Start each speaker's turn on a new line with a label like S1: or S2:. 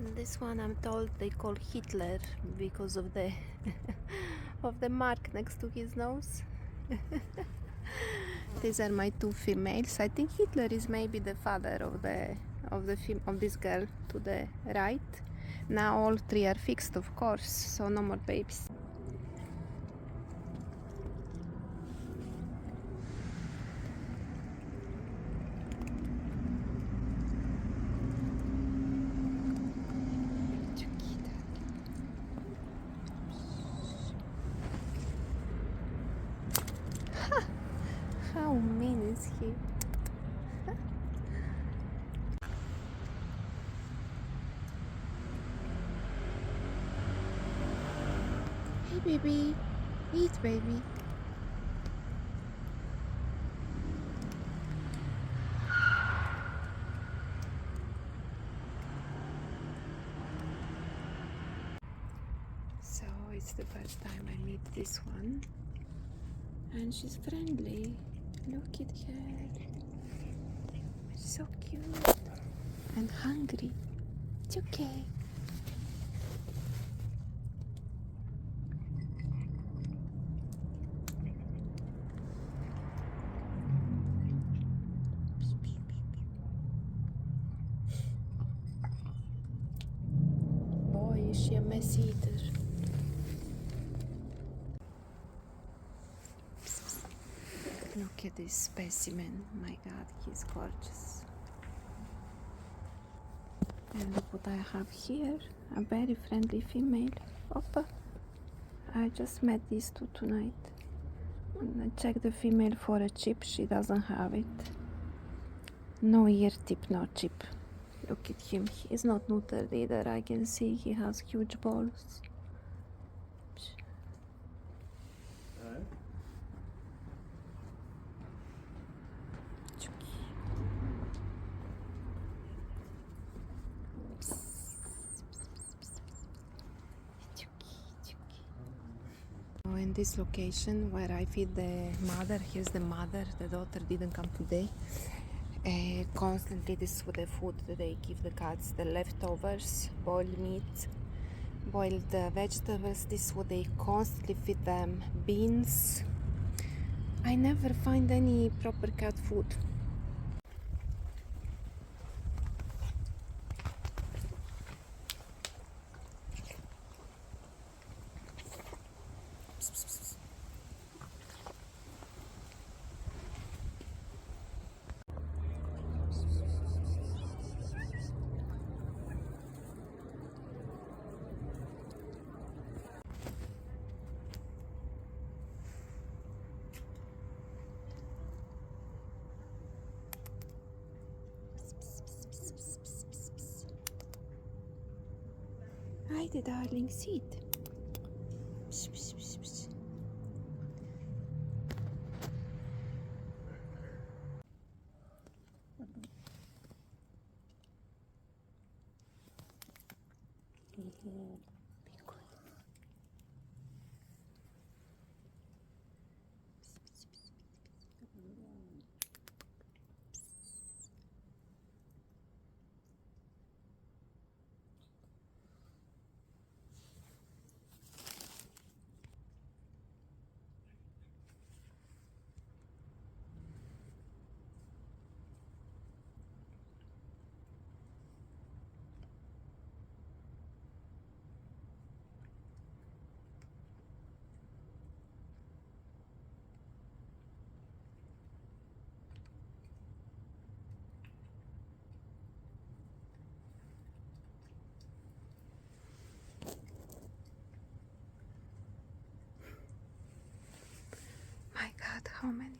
S1: This one I'm told they call Hitler because of the of the mark next to his nose. These are my two females. I think Hitler is maybe the father of this girl to the right. Now all three are fixed, of course, so no more babies. How mean is he? Hey baby, eat baby. So it's the first time I meet this one, and she's friendly. Look at her, so cute and hungry. It's okay. Boy, is she a mess eater. Look at this specimen. My God, he's gorgeous. And look what I have here. A very friendly female. Oppa. I just met these two tonight. And I checked the female for a chip. She doesn't have it. No ear tip, no chip. Look at him. He's not neutered either. I can see he has huge balls. In this location where I feed the mother, here's the mother, the daughter didn't come today. Constantly this is the food that they give the cats, the leftovers, boiled meat, boiled vegetables. This is what they constantly feed them, beans. I never find any proper cat food. Hi, the darling, sit. Psst, psst, psst, psst. Be good. My God, how many?